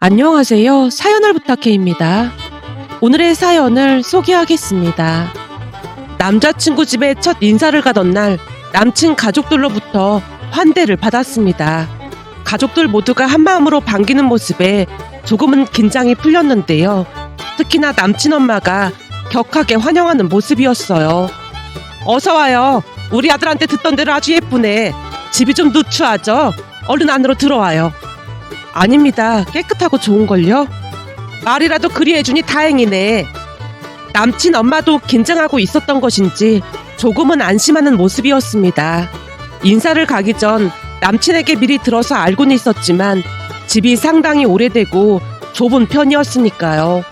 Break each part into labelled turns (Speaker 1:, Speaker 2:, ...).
Speaker 1: 안녕하세요. 사연을 부탁해입니다. 오늘의 사연을 소개하겠습니다. 남자친구 집에 첫 인사를 가던 날 남친 가족들로부터 환대를 받았습니다. 가족들 모두가 한마음으로 반기는 모습에 조금은 긴장이 풀렸는데요. 특히나 남친 엄마가 격하게 환영하는 모습이었어요. 어서 와요. 우리 아들한테 듣던 대로 아주 예쁘네. 집이 좀 누추하죠? 얼른 안으로 들어와요. 아닙니다. 깨끗하고 좋은걸요? 말이라도 그리 해주니 다행이네. 남친 엄마도 긴장하고 있었던 것인지 조금은 안심하는 모습이었습니다. 인사를 가기 전 남친에게 미리 들어서 알고는 있었지만 집이 상당히 오래되고 좁은 편이었으니까요.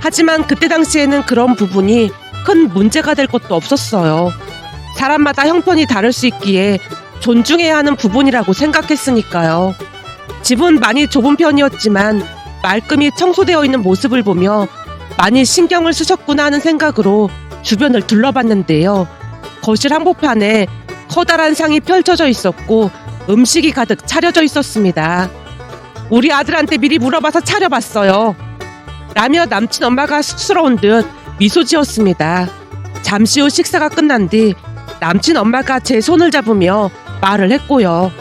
Speaker 1: 하지만 그때 당시에는 그런 부분이 큰 문제가 될 것도 없었어요. 사람마다 형편이 다를 수 있기에 존중해야 하는 부분이라고 생각했으니까요. 집은 많이 좁은 편이었지만 말끔히 청소되어 있는 모습을 보며 많이 신경을 쓰셨구나 하는 생각으로 주변을 둘러봤는데요. 거실 한복판에 커다란 상이 펼쳐져 있었고 음식이 가득 차려져 있었습니다. 우리 아들한테 미리 물어봐서 차려봤어요. 라며 남친 엄마가 쑥스러운 듯 미소 지었습니다. 잠시 후 식사가 끝난 뒤 남친 엄마가 제 손을 잡으며 말을 했고요.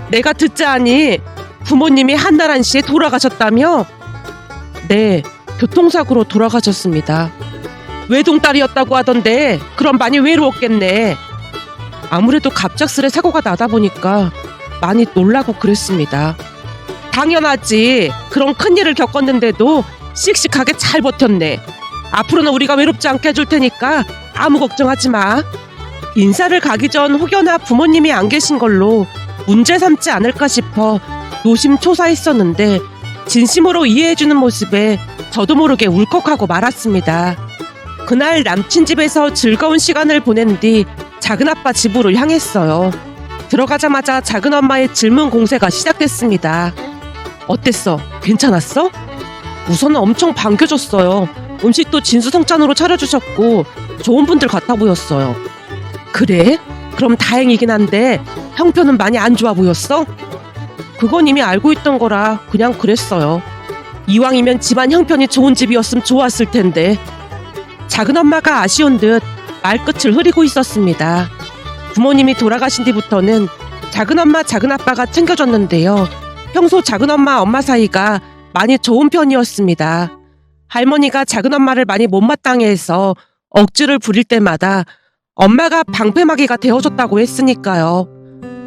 Speaker 1: 내가 듣자하니 부모님이 한나란 씨에 돌아가셨다며? 네, 교통사고로 돌아가셨습니다. 외동딸이었다고 하던데 그럼 많이 외로웠겠네. 아무래도 갑작스레 사고가 나다 보니까 많이 놀라고 그랬습니다. 당연하지. 그런 큰일을 겪었는데도 씩씩하게 잘 버텼네. 앞으로는 우리가 외롭지 않게 해줄 테니까 아무 걱정하지 마. 인사를 가기 전 혹여나 부모님이 안 계신 걸로 문제 삼지 않을까 싶어 노심초사했었는데 진심으로 이해해주는 모습에 저도 모르게 울컥하고 말았습니다. 그날 남친 집에서 즐거운 시간을 보낸 뒤 작은아빠 집으로 향했어요. 들어가자마자 작은엄마의 질문 공세가 시작됐습니다. 어땠어? 괜찮았어? 우선은 엄청 반겨줬어요. 음식도 진수성찬으로 차려주셨고 좋은 분들 같아 보였어요. 그래? 그럼 다행이긴 한데 형편은 많이 안 좋아 보였어? 그건 이미 알고 있던 거라 그냥 그랬어요. 이왕이면 집안 형편이 좋은 집이었으면 좋았을 텐데. 작은엄마가 아쉬운 듯 말끝을 흐리고 있었습니다. 부모님이 돌아가신 뒤부터는 작은엄마 작은아빠가 챙겨줬는데요. 평소 작은엄마 엄마 사이가 많이 좋은 편이었습니다. 할머니가 작은엄마를 많이 못마땅해 해서 억지를 부릴 때마다 엄마가 방패막이가 되어줬다고 했으니까요.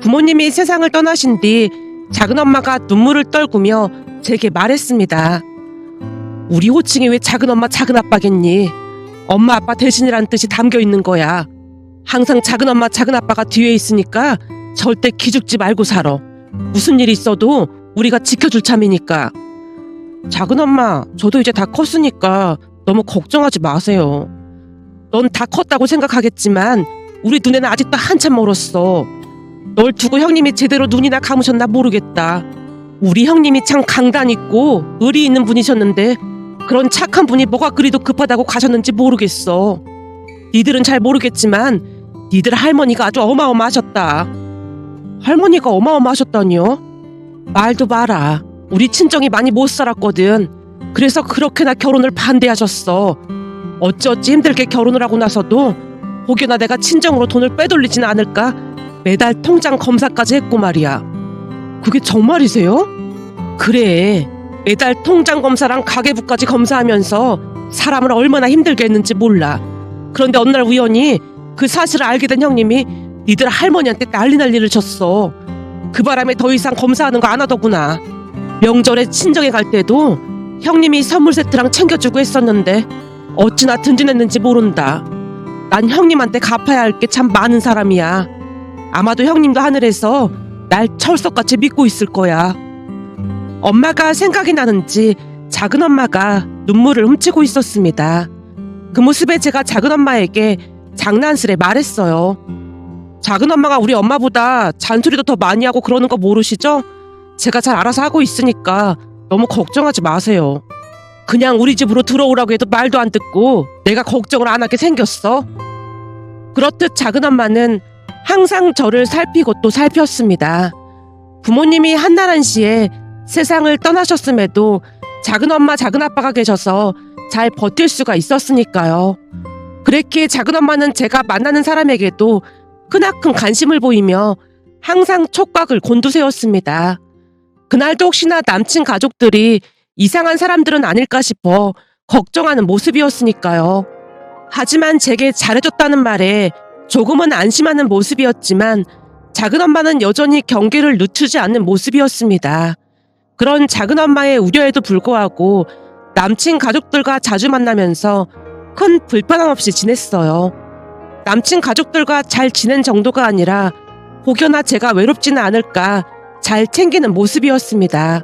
Speaker 1: 부모님이 세상을 떠나신 뒤 작은엄마가 눈물을 떨구며 제게 말했습니다. 우리 호칭이 왜 작은엄마 작은아빠겠니? 엄마 아빠 대신이라는 뜻이 담겨 있는 거야. 항상 작은엄마 작은아빠가 뒤에 있으니까 절대 기죽지 말고 살아. 무슨 일이 있어도 우리가 지켜줄 참이니까. 작은엄마, 저도 이제 다 컸으니까 너무 걱정하지 마세요. 넌 다 컸다고 생각하겠지만 우리 눈에는 아직도 한참 멀었어. 널 두고 형님이 제대로 눈이나 감으셨나 모르겠다. 우리 형님이 참 강단 있고 의리 있는 분이셨는데 그런 착한 분이 뭐가 그리도 급하다고 가셨는지 모르겠어. 니들은 잘 모르겠지만 니들 할머니가 아주 어마어마하셨다. 할머니가 어마어마하셨다니요? 말도 마라. 우리 친정이 많이 못 살았거든. 그래서 그렇게나 결혼을 반대하셨어. 어찌어찌 힘들게 결혼을 하고 나서도 혹여나 내가 친정으로 돈을 빼돌리지는 않을까 매달 통장 검사까지 했고 말이야. 그게 정말이세요? 그래. 매달 통장 검사랑 가계부까지 검사하면서 사람을 얼마나 힘들게 했는지 몰라. 그런데 어느 날 우연히 그 사실을 알게 된 형님이 니들 할머니한테 난리를 쳤어. 그 바람에 더 이상 검사하는 거 안 하더구나. 명절에 친정에 갈 때도 형님이 선물 세트랑 챙겨주고 했었는데 어찌나 든든했는지 모른다. 난 형님한테 갚아야 할 게 참 많은 사람이야. 아마도 형님도 하늘에서 날 철석같이 믿고 있을 거야. 엄마가 생각이 나는지 작은엄마가 눈물을 훔치고 있었습니다. 그 모습에 제가 작은엄마에게 장난스레 말했어요. 작은엄마가 우리 엄마보다 잔소리도 더 많이 하고 그러는 거 모르시죠? 제가 잘 알아서 하고 있으니까 너무 걱정하지 마세요. 그냥 우리 집으로 들어오라고 해도 말도 안 듣고 내가 걱정을 안 하게 생겼어. 그렇듯 작은엄마는 항상 저를 살피고 또 살폈습니다. 부모님이 한나란 씨의 세상을 떠나셨음에도 작은엄마 작은아빠가 계셔서 잘 버틸 수가 있었으니까요. 그랬기에 작은엄마는 제가 만나는 사람에게도 크나큰 관심을 보이며 항상 촉각을 곤두세웠습니다. 그날도 혹시나 남친 가족들이 이상한 사람들은 아닐까 싶어 걱정하는 모습이었으니까요. 하지만 제게 잘해줬다는 말에 조금은 안심하는 모습이었지만 작은엄마는 여전히 경계를 늦추지 않는 모습이었습니다. 그런 작은엄마의 우려에도 불구하고 남친 가족들과 자주 만나면서 큰 불편함 없이 지냈어요. 남친 가족들과 잘 지낸 정도가 아니라 혹여나 제가 외롭지는 않을까 잘 챙기는 모습이었습니다.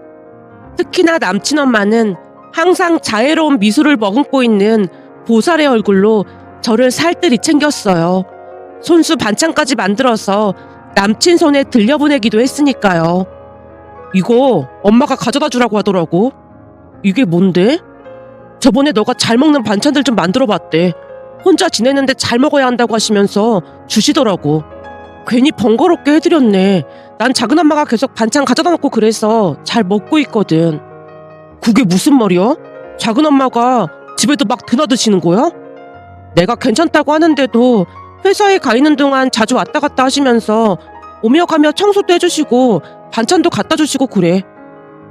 Speaker 1: 특히나 남친 엄마는 항상 자애로운 미소를 머금고 있는 보살의 얼굴로 저를 살뜰히 챙겼어요. 손수 반찬까지 만들어서 남친 손에 들려보내기도 했으니까요. 이거 엄마가 가져다 주라고 하더라고. 이게 뭔데? 저번에 너가 잘 먹는 반찬들 좀 만들어봤대. 혼자 지내는데 잘 먹어야 한다고 하시면서 주시더라고. 괜히 번거롭게 해드렸네. 난 작은엄마가 계속 반찬 가져다 놓고 그래서 잘 먹고 있거든. 그게 무슨 말이야? 작은엄마가 집에도 막 드나드시는 거야? 내가 괜찮다고 하는데도 회사에 가 있는 동안 자주 왔다 갔다 하시면서 오며 가며 청소도 해주시고 반찬도 갖다 주시고 그래.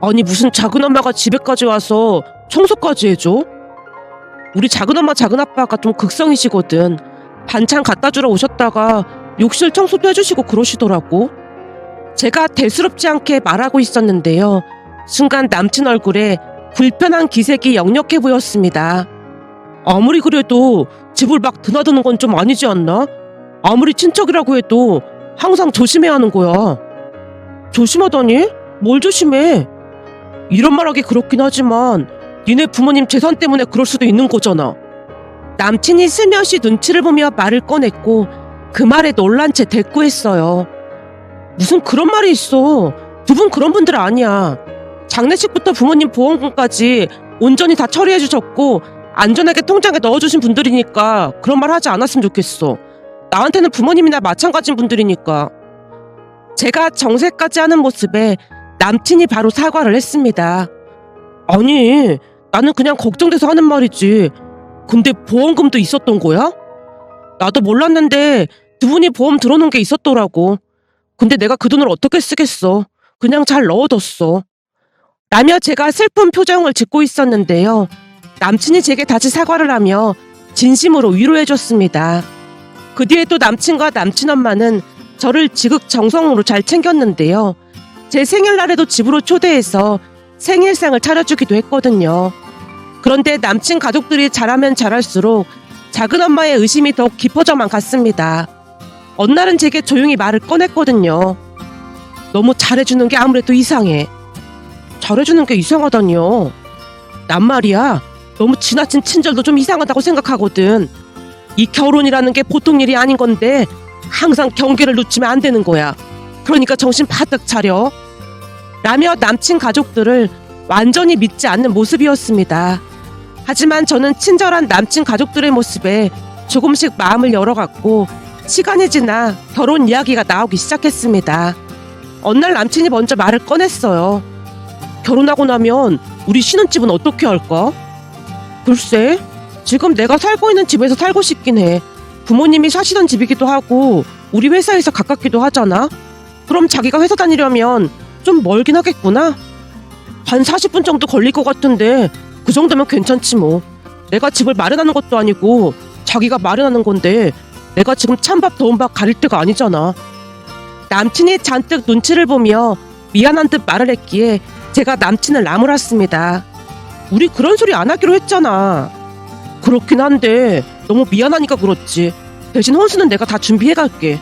Speaker 1: 아니 무슨 작은엄마가 집에까지 와서 청소까지 해줘? 우리 작은엄마 작은아빠가 좀 극성이시거든. 반찬 갖다 주러 오셨다가 욕실 청소도 해주시고 그러시더라고. 제가 대수롭지 않게 말하고 있었는데요. 순간 남친 얼굴에 불편한 기색이 역력해 보였습니다. 아무리 그래도 집을 막 드나드는 건 좀 아니지 않나? 아무리 친척이라고 해도 항상 조심해야 하는 거야. 조심하다니? 뭘 조심해? 이런 말하기 그렇긴 하지만 니네 부모님 재산 때문에 그럴 수도 있는 거잖아. 남친이 슬며시 눈치를 보며 말을 꺼냈고 그 말에 놀란 채 대꾸했어요. 무슨 그런 말이 있어. 두 분 그런 분들 아니야. 장례식부터 부모님 보험금까지 온전히 다 처리해 주셨고 안전하게 통장에 넣어주신 분들이니까 그런 말 하지 않았으면 좋겠어. 나한테는 부모님이나 마찬가지인 분들이니까. 제가 정색까지 하는 모습에 남친이 바로 사과를 했습니다. 아니 나는 그냥 걱정돼서 하는 말이지. 근데 보험금도 있었던 거야? 나도 몰랐는데 두 분이 보험 들어놓은 게 있었더라고. 근데 내가 그 돈을 어떻게 쓰겠어. 그냥 잘 넣어뒀어. 라며 제가 슬픈 표정을 짓고 있었는데요. 남친이 제게 다시 사과를 하며 진심으로 위로해줬습니다. 그 뒤에 또 남친과 남친 엄마는 저를 지극정성으로 잘 챙겼는데요. 제 생일날에도 집으로 초대해서 생일상을 차려주기도 했거든요. 그런데 남친 가족들이 잘하면 잘할수록 작은엄마의 의심이 더욱 깊어져만 갔습니다. 어느 날은 제게 조용히 말을 꺼냈거든요. 너무 잘해주는 게 아무래도 이상해. 잘해주는 게 이상하다니요. 난 말이야 너무 지나친 친절도 좀 이상하다고 생각하거든. 이 결혼이라는 게 보통 일이 아닌 건데 항상 경계를 놓치면 안 되는 거야. 그러니까 정신 바짝 차려. 라며 남친 가족들을 완전히 믿지 않는 모습이었습니다. 하지만 저는 친절한 남친 가족들의 모습에 조금씩 마음을 열어갔고 시간이 지나 결혼 이야기가 나오기 시작했습니다. 어느 날 남친이 먼저 말을 꺼냈어요. 결혼하고 나면 우리 신혼집은 어떻게 할까? 글쎄, 지금 내가 살고 있는 집에서 살고 싶긴 해. 부모님이 사시던 집이기도 하고 우리 회사에서 가깝기도 하잖아. 그럼 자기가 회사 다니려면 좀 멀긴 하겠구나. 한 40분 정도 걸릴 것 같은데 그 정도면 괜찮지 뭐. 내가 집을 마련하는 것도 아니고 자기가 마련하는 건데 내가 지금 찬밥 더운밥 가릴 때가 아니잖아. 남친이 잔뜩 눈치를 보며 미안한 듯 말을 했기에 제가 남친을 나무랐습니다. 우리 그런 소리 안 하기로 했잖아. 그렇긴 한데 너무 미안하니까 그렇지. 대신 혼수는 내가 다 준비해갈게.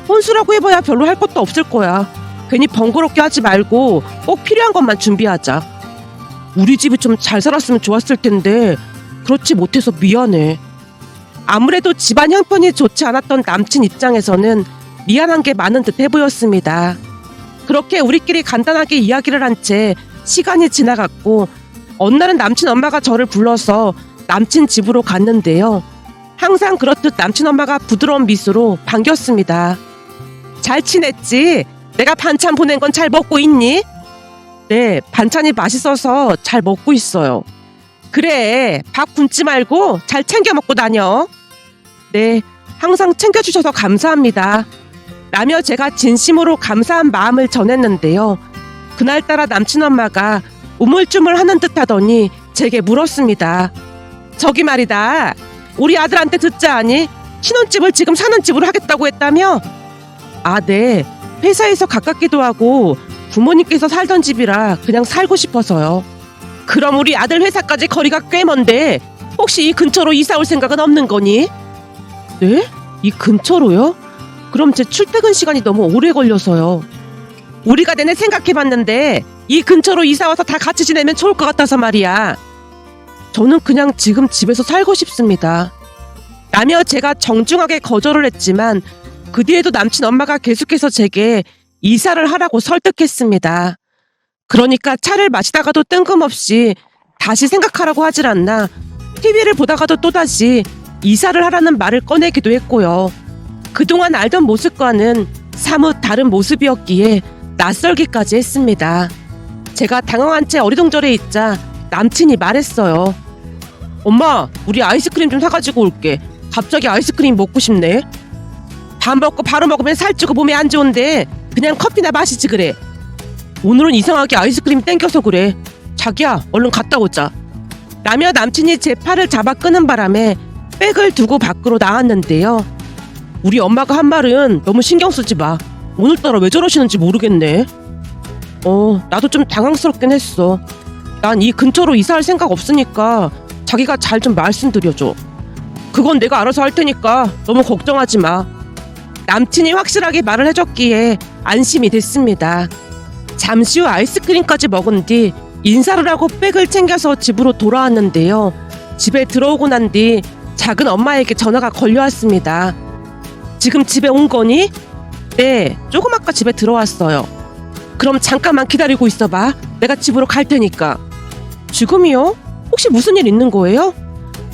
Speaker 1: 혼수라고 해봐야 별로 할 것도 없을 거야. 괜히 번거롭게 하지 말고 꼭 필요한 것만 준비하자. 우리 집이 좀 잘 살았으면 좋았을 텐데 그렇지 못해서 미안해. 아무래도 집안 형편이 좋지 않았던 남친 입장에서는 미안한 게 많은 듯 해보였습니다. 그렇게 우리끼리 간단하게 이야기를 한 채 시간이 지나갔고 어느 날은 남친 엄마가 저를 불러서 남친 집으로 갔는데요. 항상 그렇듯 남친 엄마가 부드러운 미소로 반겼습니다. 잘 지냈지? 내가 반찬 보낸 건 잘 먹고 있니? 네, 반찬이 맛있어서 잘 먹고 있어요. 그래, 밥 굶지 말고 잘 챙겨 먹고 다녀. 네, 항상 챙겨주셔서 감사합니다. 라며 제가 진심으로 감사한 마음을 전했는데요. 그날따라 남친 엄마가 우물쭈물하는 듯 하더니 제게 물었습니다. 저기 말이다, 우리 아들한테 듣자 하니 신혼집을 지금 사는 집으로 하겠다고 했다며? 아, 네, 회사에서 가깝기도 하고 부모님께서 살던 집이라 그냥 살고 싶어서요. 그럼 우리 아들 회사까지 거리가 꽤 먼데 혹시 이 근처로 이사 올 생각은 없는 거니? 네? 이 근처로요? 그럼 제 출퇴근 시간이 너무 오래 걸려서요. 우리가 내내 생각해봤는데 이 근처로 이사와서 다 같이 지내면 좋을 것 같아서 말이야. 저는 그냥 지금 집에서 살고 싶습니다. 라며 제가 정중하게 거절을 했지만 그 뒤에도 남친 엄마가 계속해서 제게 이사를 하라고 설득했습니다. 그러니까 차를 마시다가도 뜬금없이 다시 생각하라고 하질 않나 TV를 보다가도 또다시 이사를 하라는 말을 꺼내기도 했고요. 그동안 알던 모습과는 사뭇 다른 모습이었기에 낯설기까지 했습니다. 제가 당황한 채 어리둥절해 있자 남친이 말했어요. 엄마, 우리 아이스크림 좀 사가지고 올게. 갑자기 아이스크림 먹고 싶네. 밥 먹고 바로 먹으면 살찌고 몸에 안 좋은데 그냥 커피나 마시지 그래. 오늘은 이상하게 아이스크림 땡겨서 그래. 자기야, 얼른 갔다 오자. 라며 남친이 제 팔을 잡아 끄는 바람에 백을 두고 밖으로 나왔는데요. 우리 엄마가 한 말은 너무 신경 쓰지 마. 오늘따라 왜 저러시는지 모르겠네. 나도 좀 당황스럽긴 했어. 난 이 근처로 이사할 생각 없으니까 자기가 잘 좀 말씀드려줘. 그건 내가 알아서 할 테니까 너무 걱정하지 마. 남친이 확실하게 말을 해줬기에 안심이 됐습니다. 잠시 후 아이스크림까지 먹은 뒤 인사를 하고 백을 챙겨서 집으로 돌아왔는데요. 집에 들어오고 난 뒤 작은 엄마에게 전화가 걸려왔습니다. 지금 집에 온 거니? 네, 조금 아까 집에 들어왔어요. 그럼 잠깐만 기다리고 있어봐. 내가 집으로 갈 테니까. 지금이요? 혹시 무슨 일 있는 거예요?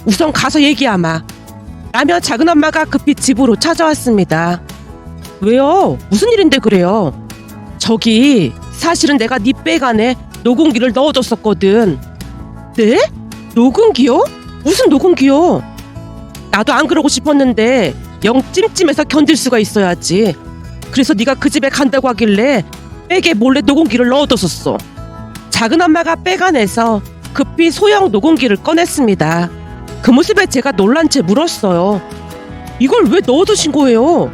Speaker 1: 우선 가서 얘기하마. 라며 작은 엄마가 급히 집으로 찾아왔습니다. 왜요? 무슨 일인데 그래요? 저기 사실은 내가 네 백 안에 녹음기를 넣어줬었거든. 네? 녹음기요? 무슨 녹음기요? 나도 안 그러고 싶었는데 영 찜찜해서 견딜 수가 있어야지. 그래서 네가 그 집에 간다고 하길래 백에 몰래 녹음기를 넣어뒀었어. 작은 엄마가 백 안에서 급히 소형 녹음기를 꺼냈습니다. 그 모습에 제가 놀란 채 물었어요. 이걸 왜 넣어두신 거예요?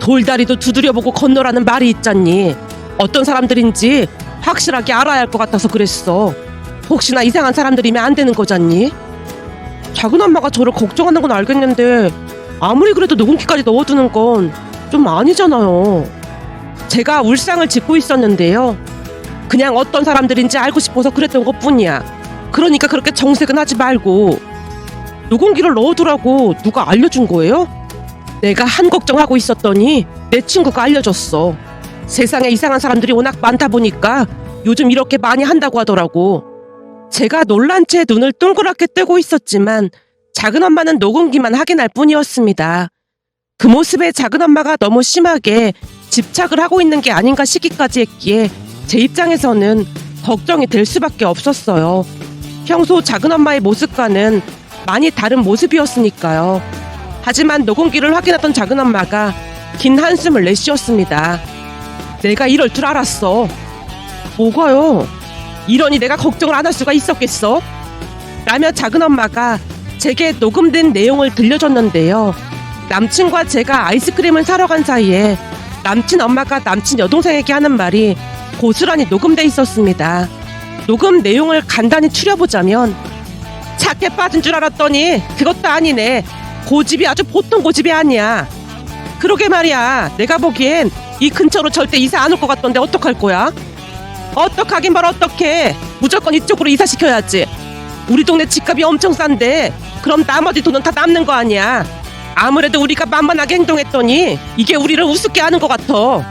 Speaker 1: 돌다리도 두드려보고 건너라는 말이 있잖니. 어떤 사람들인지 확실하게 알아야 할 것 같아서 그랬어. 혹시나 이상한 사람들이면 안 되는 거잖니. 작은 엄마가 저를 걱정하는 건 알겠는데 아무리 그래도 녹음기까지 넣어두는 건 좀 아니잖아요. 제가 울상을 짓고 있었는데요. 그냥 어떤 사람들인지 알고 싶어서 그랬던 것뿐이야. 그러니까 그렇게 정색은 하지 말고. 녹음기를 넣어두라고 누가 알려준 거예요? 내가 한 걱정하고 있었더니 내 친구가 알려줬어. 세상에 이상한 사람들이 워낙 많다 보니까 요즘 이렇게 많이 한다고 하더라고. 제가 놀란 채 눈을 동그랗게 뜨고 있었지만 작은 엄마는 녹음기만 확인할 뿐이었습니다. 그 모습에 작은 엄마가 너무 심하게 집착을 하고 있는 게 아닌가 싶기까지 했기에 제 입장에서는 걱정이 될 수밖에 없었어요. 평소 작은 엄마의 모습과는 많이 다른 모습이었으니까요. 하지만 녹음기를 확인하던 작은 엄마가 긴 한숨을 내쉬었습니다. 내가 이럴 줄 알았어. 뭐가요? 이러니 내가 걱정을 안 할 수가 있었겠어? 라며 작은 엄마가 제게 녹음된 내용을 들려줬는데요. 남친과 제가 아이스크림을 사러 간 사이에 남친 엄마가 남친 여동생에게 하는 말이 고스란히 녹음돼 있었습니다. 녹음 내용을 간단히 추려보자면 착해 빠진 줄 알았더니 그것도 아니네. 고집이 아주 보통 고집이 아니야. 그러게 말이야. 내가 보기엔 이 근처로 절대 이사 안 올 것 같던데 어떡할 거야? 어떡하긴 뭘 어떡해. 무조건 이쪽으로 이사시켜야지. 우리 동네 집값이 엄청 싼데 그럼 나머지 돈은 다 남는 거 아니야. 아무래도 우리가 만만하게 행동했더니 이게 우리를 우습게 하는 것 같아.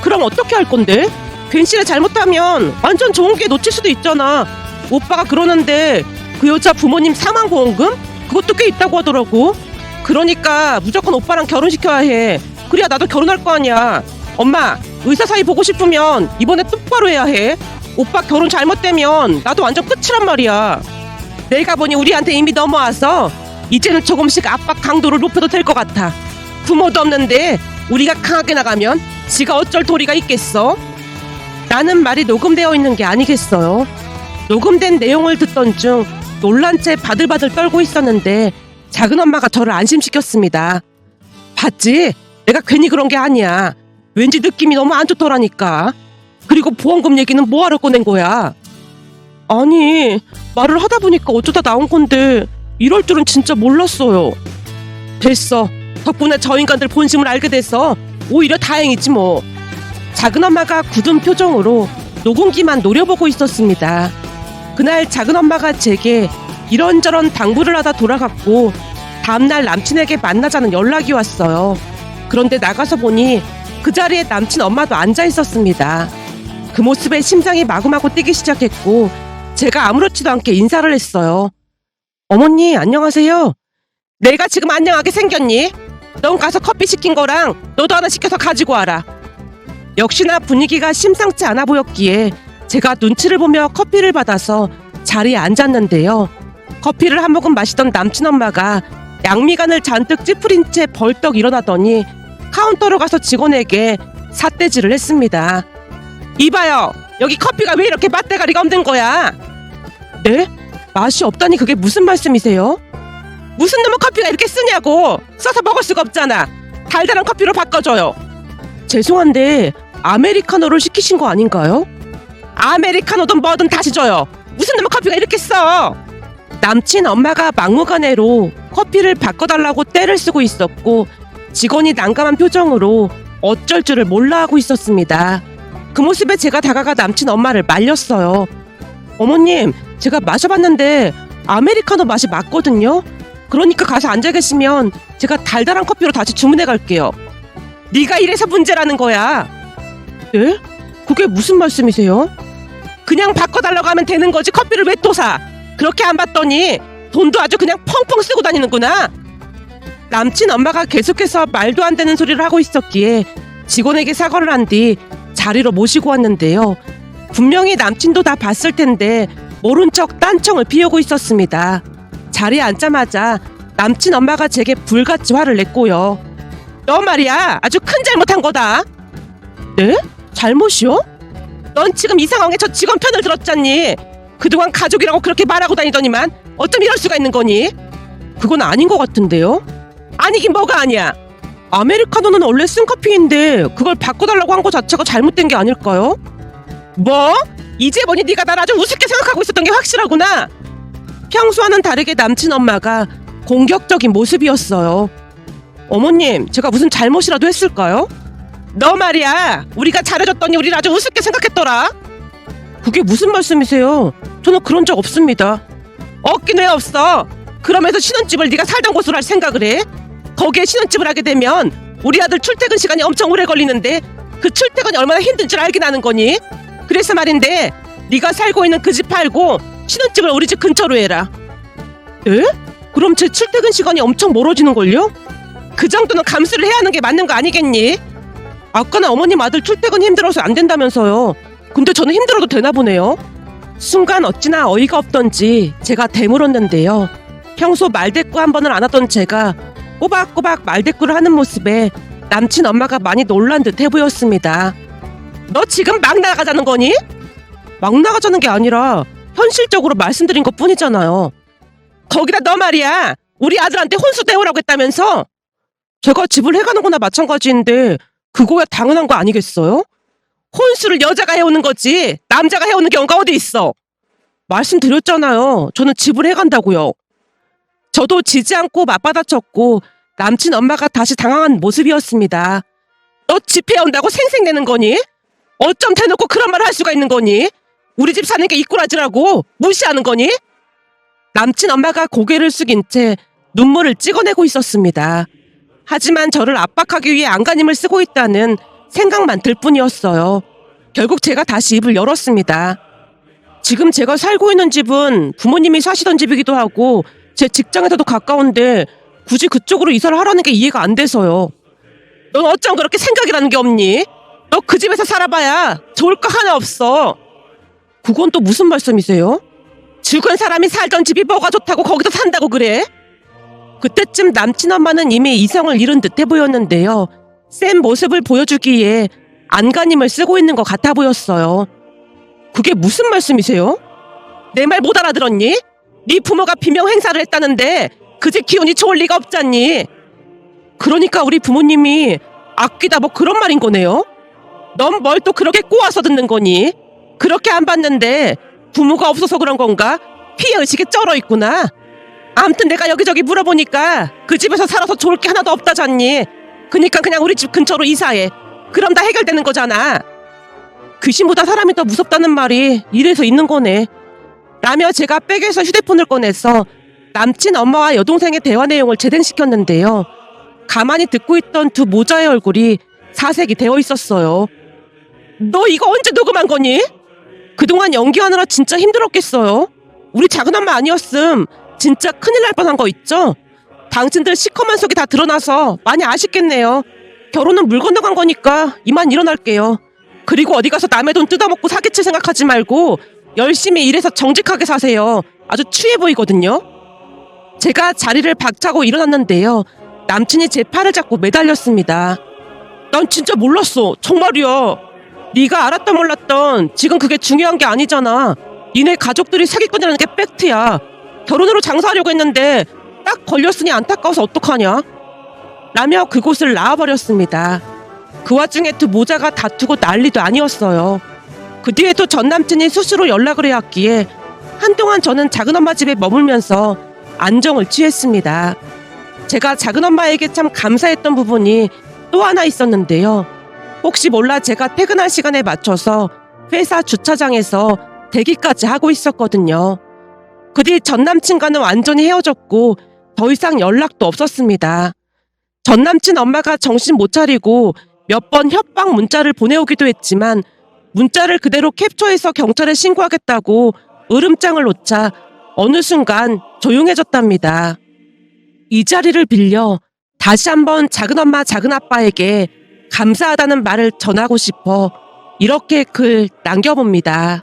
Speaker 1: 그럼 어떻게 할 건데? 괜시나 잘못하면 완전 좋은 게 놓칠 수도 있잖아. 오빠가 그러는데 그 여자 부모님 사망보험금? 그것도 꽤 있다고 하더라고. 그러니까 무조건 오빠랑 결혼시켜야 해. 그래야 나도 결혼할 거 아니야. 엄마, 의사 사이 보고 싶으면 이번에 똑바로 해야 해. 오빠 결혼 잘못되면 나도 완전 끝이란 말이야. 내가 보니 우리한테 이미 넘어와서 이제는 조금씩 압박 강도를 높여도 될 것 같아. 부모도 없는데 우리가 강하게 나가면 지가 어쩔 도리가 있겠어? 라는 말이 녹음되어 있는 게 아니겠어요. 녹음된 내용을 듣던 중 놀란 채 바들바들 떨고 있었는데 작은 엄마가 저를 안심시켰습니다. 봤지? 내가 괜히 그런 게 아니야. 왠지 느낌이 너무 안 좋더라니까. 그리고 보험금 얘기는 뭐하러 꺼낸 거야? 아니, 말을 하다 보니까 어쩌다 나온 건데 이럴 줄은 진짜 몰랐어요. 됐어. 덕분에 저 인간들 본심을 알게 돼서 오히려 다행이지 뭐. 작은 엄마가 굳은 표정으로 녹음기만 노려보고 있었습니다. 그날 작은 엄마가 제게 이런저런 당부를 하다 돌아갔고 다음날 남친에게 만나자는 연락이 왔어요. 그런데 나가서 보니 그 자리에 남친 엄마도 앉아 있었습니다. 그 모습에 심장이 마구마구 뛰기 시작했고 제가 아무렇지도 않게 인사를 했어요. 어머니 안녕하세요. 내가 지금 안녕하게 생겼니? 넌 가서 커피 시킨 거랑 너도 하나 시켜서 가지고 와라. 역시나 분위기가 심상치 않아 보였기에 제가 눈치를 보며 커피를 받아서 자리에 앉았는데요. 커피를 한 모금 마시던 남친 엄마가 양미간을 잔뜩 찌푸린 채 벌떡 일어나더니 카운터로 가서 직원에게 삿대질을 했습니다. 이봐요, 여기 커피가 왜 이렇게 맛대가리가 없는 거야? 네? 맛이 없다니 그게 무슨 말씀이세요? 무슨 놈의 커피가 이렇게 쓰냐고. 써서 먹을 수가 없잖아. 달달한 커피로 바꿔줘요. 죄송한데 아메리카노를 시키신 거 아닌가요? 아메리카노든 뭐든 다시 줘요. 무슨 놈의 커피가 이렇게 써. 남친 엄마가 막무가내로 커피를 바꿔달라고 떼를 쓰고 있었고 직원이 난감한 표정으로 어쩔 줄을 몰라 하고 있었습니다. 그 모습에 제가 다가가 남친 엄마를 말렸어요. 어머님, 제가 마셔봤는데 아메리카노 맛이 맞거든요. 그러니까 가서 앉아 계시면 제가 달달한 커피로 다시 주문해 갈게요. 네가 이래서 문제라는 거야. 네? 그게 무슨 말씀이세요? 그냥 바꿔달라고 하면 되는 거지 커피를 왜 또 사? 그렇게 안 봤더니 돈도 아주 그냥 펑펑 쓰고 다니는구나. 남친 엄마가 계속해서 말도 안 되는 소리를 하고 있었기에 직원에게 사과를 한 뒤 자리로 모시고 왔는데요. 분명히 남친도 다 봤을 텐데 모른 척 딴청을 피우고 있었습니다. 자리에 앉자마자 남친 엄마가 제게 불같이 화를 냈고요. 너 말이야 아주 큰 잘못한 거다. 네? 잘못이요? 넌 지금 이 상황에 저 직원 편을 들었잖니. 그동안 가족이라고 그렇게 말하고 다니더니만 어쩜 이럴 수가 있는 거니? 그건 아닌 것 같은데요? 아니긴 뭐가 아니야. 아메리카노는 원래 쓴 커피인데 그걸 바꿔달라고 한 거 자체가 잘못된 게 아닐까요? 뭐? 이제 보니 네가 날 아주 우습게 생각하고 있었던 게 확실하구나. 평소와는 다르게 남친 엄마가 공격적인 모습이었어요. 어머님, 제가 무슨 잘못이라도 했을까요? 너 말이야, 우리가 잘해줬더니 우리를 아주 우습게 생각했더라. 그게 무슨 말씀이세요? 저는 그런 적 없습니다. 없긴 왜 없어. 그러면서 신혼집을 네가 살던 곳으로 할 생각을 해? 거기에 신혼집을 하게 되면 우리 아들 출퇴근 시간이 엄청 오래 걸리는데 그 출퇴근이 얼마나 힘든 줄 알긴 아는 거니? 그래서 말인데 네가 살고 있는 그 집 팔고 신혼집을 우리 집 근처로 해라. 에? 그럼 제 출퇴근 시간이 엄청 멀어지는걸요? 그 정도는 감수를 해야 하는 게 맞는 거 아니겠니? 아까는 어머님 아들 출퇴근 힘들어서 안 된다면서요. 근데 저는 힘들어도 되나 보네요. 순간 어찌나 어이가 없던지 제가 되물었는데요. 평소 말대꾸 한 번을 안 하던 제가 꼬박꼬박 말대꾸를 하는 모습에 남친 엄마가 많이 놀란 듯해 보였습니다. 너 지금 막 나가자는 거니? 막 나가자는 게 아니라 현실적으로 말씀드린 것 뿐이잖아요. 거기다 너 말이야, 우리 아들한테 혼수 내오라고 했다면서? 제가 집을 해가는 거나 마찬가지인데 그거야 당연한 거 아니겠어요? 혼수를 여자가 해오는 거지 남자가 해오는 경우가 어디 있어. 말씀드렸잖아요. 저는 집을 해간다고요. 저도 지지 않고 맞받아쳤고 남친 엄마가 다시 당황한 모습이었습니다. 너 집 해온다고 생색내는 거니? 어쩜 대놓고 그런 말을 할 수가 있는 거니? 우리 집 사는 게 이꾸라지라고 무시하는 거니? 남친 엄마가 고개를 숙인 채 눈물을 찍어내고 있었습니다. 하지만 저를 압박하기 위해 안간힘을 쓰고 있다는 생각만 들 뿐이었어요. 결국 제가 다시 입을 열었습니다. 지금 제가 살고 있는 집은 부모님이 사시던 집이기도 하고 제 직장에서도 가까운데 굳이 그쪽으로 이사를 하라는 게 이해가 안 돼서요. 넌 어쩜 그렇게 생각이라는 게 없니? 너 그 집에서 살아봐야 좋을 거 하나 없어. 그건 또 무슨 말씀이세요? 죽은 사람이 살던 집이 뭐가 좋다고 거기서 산다고 그래? 그때쯤 남친 엄마는 이미 이성을 잃은 듯해 보였는데요. 센 모습을 보여주기에 안간힘을 쓰고 있는 것 같아 보였어요. 그게 무슨 말씀이세요? 내 말 못 알아들었니? 네 부모가 비명 행사를 했다는데 그 집 기운이 좋을 리가 없잖니. 그러니까 우리 부모님이 아끼다 뭐 그런 말인 거네요? 넌 뭘 또 그렇게 꼬아서 듣는 거니? 그렇게 안 봤는데 부모가 없어서 그런 건가? 피해의식에 쩔어 있구나. 암튼 내가 여기저기 물어보니까 그 집에서 살아서 좋을 게 하나도 없다잖니. 그니까 그냥 우리 집 근처로 이사해. 그럼 다 해결되는 거잖아. 귀신보다 사람이 더 무섭다는 말이 이래서 있는 거네. 라며 제가 백에서 휴대폰을 꺼내서 남친 엄마와 여동생의 대화 내용을 재생시켰는데요. 가만히 듣고 있던 두 모자의 얼굴이 사색이 되어 있었어요. 너 이거 언제 녹음한 거니? 그동안 연기하느라 진짜 힘들었겠어요. 우리 작은엄마 아니었음 진짜 큰일 날 뻔한 거 있죠? 당신들 시커먼 속이 다 드러나서 많이 아쉽겠네요. 결혼은 물 건너간 거니까 이만 일어날게요. 그리고 어디 가서 남의 돈 뜯어먹고 사기칠 생각하지 말고 열심히 일해서 정직하게 사세요. 아주 취해 보이거든요. 제가 자리를 박차고 일어났는데요. 남친이 제 팔을 잡고 매달렸습니다. 난 진짜 몰랐어. 정말이야. 네가 알았던 몰랐던 지금 그게 중요한 게 아니잖아. 니네 가족들이 사기꾼이라는 게 팩트야. 결혼으로 장사하려고 했는데 딱 걸렸으니 안타까워서 어떡하냐? 라며 그곳을 나와버렸습니다. 그 와중에 두 모자가 다투고 난리도 아니었어요. 그 뒤에도 전 남친이 수시로 연락을 해왔기에 한동안 저는 작은엄마 집에 머물면서 안정을 취했습니다. 제가 작은엄마에게 참 감사했던 부분이 또 하나 있었는데요. 혹시 몰라 제가 퇴근할 시간에 맞춰서 회사 주차장에서 대기까지 하고 있었거든요. 그 뒤 전 남친과는 완전히 헤어졌고 더 이상 연락도 없었습니다. 전 남친 엄마가 정신 못 차리고 몇 번 협박 문자를 보내오기도 했지만 문자를 그대로 캡처해서 경찰에 신고하겠다고 으름장을 놓자 어느 순간 조용해졌답니다. 이 자리를 빌려 다시 한번 작은엄마 작은아빠에게 감사하다는 말을 전하고 싶어 이렇게 글 남겨봅니다.